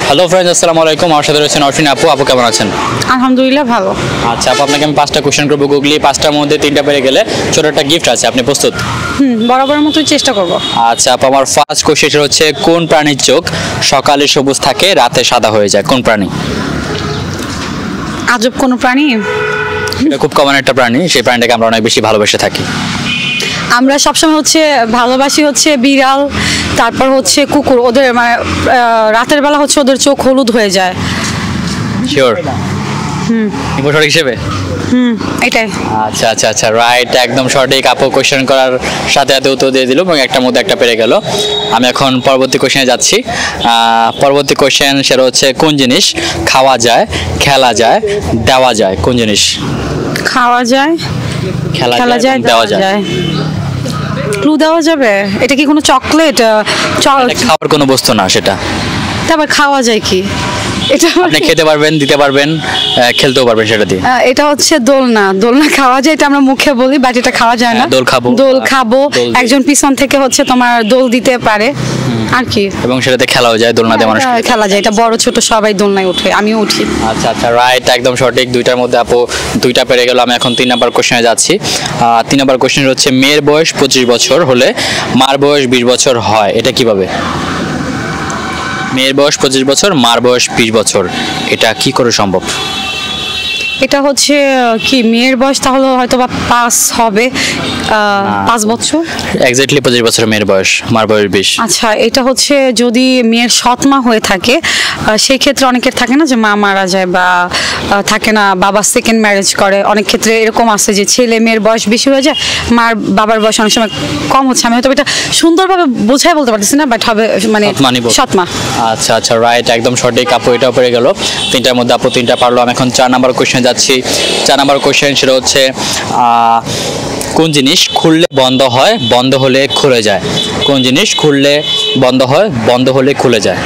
Hello friends, আসসালামু আলাইকুম। আমার সাথে রয়েছেন অর্ফিন আপু। আপু কেমন আছেন? আলহামদুলিল্লাহ ভালো। আচ্ছা আপু, আপনাকে আমি 5টা কোশ্চেন করবো গুগলি। 5টার মধ্যে 3টা পেরে গেলে ছোট একটা গিফট আছে। আপনি প্রস্তুত? বরাবরের মতোই চেষ্টা করব। আচ্ছা আপু, আমার ফার্স্ট কোশ্চেন হচ্ছে কোন প্রাণীর চোখ সকালে সবুজ থাকে, রাতে সাদা হয়ে যায়? কোন প্রাণী? আজব কোনো প্রাণী? এটা খুব কমন একটা প্রাণী, সেই প্রাণীটাকে আমরা অনেক বেশি ভালোবেসে থাকি। আমরা সবসময় ভালোবাসি বিড়াল, তারপর কুকুর। ওদের মানে রাতের বেলা ওদের চোখ হলুদ হয়ে যায়। শিওর? সঠিক হিসেবে এটাই। আচ্ছা আচ্ছা আচ্ছা, রাইট, একদম সঠিক। আপু কোশ্চেন করার সাথে সাথে উত্তর দিয়ে দিল এবং একটার মধ্যে একটা পেরে গেল। আমি এখন পরবর্তী কোশ্চেনে যাচ্ছি। পরবর্তী কোশ্চেন সেটা হচ্ছে কোন জিনিস খাওয়া যায়, খেলা যায়, দেওয়া যায়? কোন জিনিস খাওয়া যায়, খেলা যায়, দেওয়া যায়? ক্লু দেওয়া যাবে? এটা কি কোনো চকলেট? খাওয়ার কোনো বস্তু না সেটা। তারপর খাওয়া যায় কি? এটা আপনি খেতে পারবেন, দিতে পারবেন, খেলতেও পারবেন সেটা দিয়ে। এটা দোলনা। দোলনা খাওয়া যায়, এটা আমরা মুখে বলি, বাট এটা খাওয়া যায় না। দোল খাবো। একজন পিছন থেকে তোমার দোল দিতে পারে আর কি, এবং সেটাতে খেলাও যায়। দোলনাতে মানুষ খেলা যায়। এটা বড় ছোট সবাই দোলনায় ওঠে, আমিও উঠি। আচ্ছা আচ্ছা, রাইট, একদম সঠিক। 2টার মধ্যে আপু 2টা পেরে গেল। আমি এখন 3 নাম্বার কোশ্চেনে যাচ্ছি। 3 নাম্বার কোশ্চেন হচ্ছে মেয়ের বয়স 25 বছর হলে মার বয়স 20 বছর হয়, এটা কিভাবে? মেয়ের বয়স 25 বছর, মার বয়স 20 বছর, এটা কি করে সম্ভব? এটা কি মেয়ের বয়স তাহলে হয়তো বা 5 হবে, 5 বছর। এক্স্যাক্টলি 25 বছর মেয়ের বয়স, মার বয়স 20। আচ্ছা, এটা যদি মেয়ের সৎ মা হয়ে থাকে, সেই ক্ষেত্রে অনেকের থাকে না যে মা মারা যায়, বা থাকে না বাবা সেকেন্ড ম্যারেজ করে। অনেক ক্ষেত্রে এরকম আছে যে ছেলে মেয়ের বয়স বেশি হয়ে যায়, মার বাবার বয়স অনেক সময় কম হচ্ছে। আমি হয়তো এটা সুন্দরভাবে বোঝাই বলতে পারতেছি না, বাট হবে মানে সৎ মা। আচ্ছা আচ্ছা, রাইট, একদম সঠিক। আপু এটাও পেরে গেল। 3টার মধ্যে আপু 3টা পারলো। আমি এখন 4 নাম্বার কোশ্চেন যাচ্ছি। 4 নাম্বার কোশ্চেন সেটা হচ্ছে কোন জিনিস খুললে বন্ধ হয়, বন্ধ হলে খুলে যায়? কোন জিনিস খুললে বন্ধ হয়, বন্ধ হলে খুলে যায়?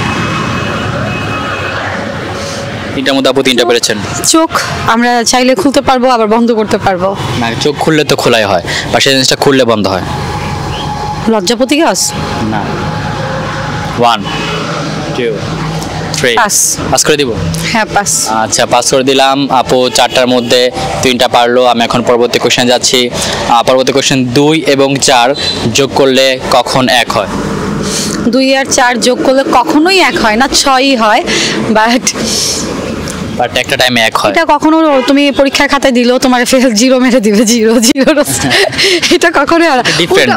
3টার মধ্যে আপু 3টা পেরেছেন। চোখ আমরা চাইলে খুলতে পারবো, আবার বন্ধ করতে পারবো না। চোখ খুললে তো খোলাই হয়, বা সেই জিনিসটা খুললে বন্ধ হয়। লজ্জাপতি গাছ? না। 1 2 3 পাস করে দিব? হ্যাঁ, পাস। আচ্ছা, পাস করে দিলাম। আপু 4টার মধ্যে 3টা পারলো। আমি এখন পরবর্তী কোশ্চেন যাচ্ছি। পরবর্তী কোশ্চেন 2 এবং 4 যোগ করলে কখন 1 হয়? 2 আর 4 যোগ করলে কখনোই 1 হয় না, 6ই হয়। বাট একটা টাইমে 1 হয়। এটা কখনো তুমি পরীক্ষার খাতায় দিলেও তোমার ফেল, 0 মেরে দিবে, 0 0। এটা কখনো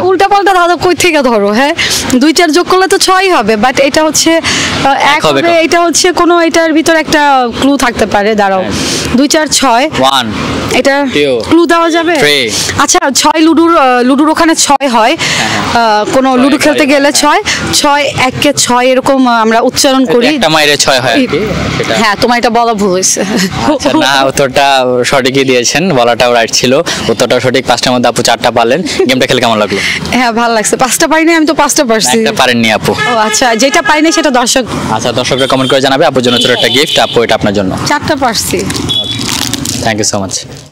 উল্টা পাল্টা ধাঁধা কই থেকে ধরো। হ্যাঁ, 2 4 যোগ করলে তো 6ই হবে, বাট এটা 1 হবে। এটা কোনো এটার ভিতর একটা ক্লু থাকতে পারে। দাঁড়াও, 2 4 6 1 এটা ক্লু দেওয়া যাবে? আচ্ছা, 6 লুডুর ওখানে 6 হয়। কোন লুডু খেলতে গেলে 6 6 1 কে 6 এরকম আমরা উচ্চারণ করি। একটা মাইরে 6 হয় আর কি। হ্যাঁ, তোমার এটা বলা ভুল হয়েছে। না, উত্তরটা সঠিকই দিয়েছেন, বলাটাও রাইট ছিল, উত্তরটাও সঠিক। 5টার মধ্যে আপু 4টা পারলেন। গেমটা খেলে কেমন লাগলো? হ্যাঁ, ভালো লাগছে। 5টা পারিনি, আমি তো 5টা পারছি। একটা পারেননি আপু। ও আচ্ছা, যেটা পারিনি সেটা দর্শক। আচ্ছা, দর্শকরা কমেন্ট করে জানাবে আপুর জন্য ছোট একটা গিফট। আপু এটা আপনার জন্য। 4টা পারছি। Thank you so much.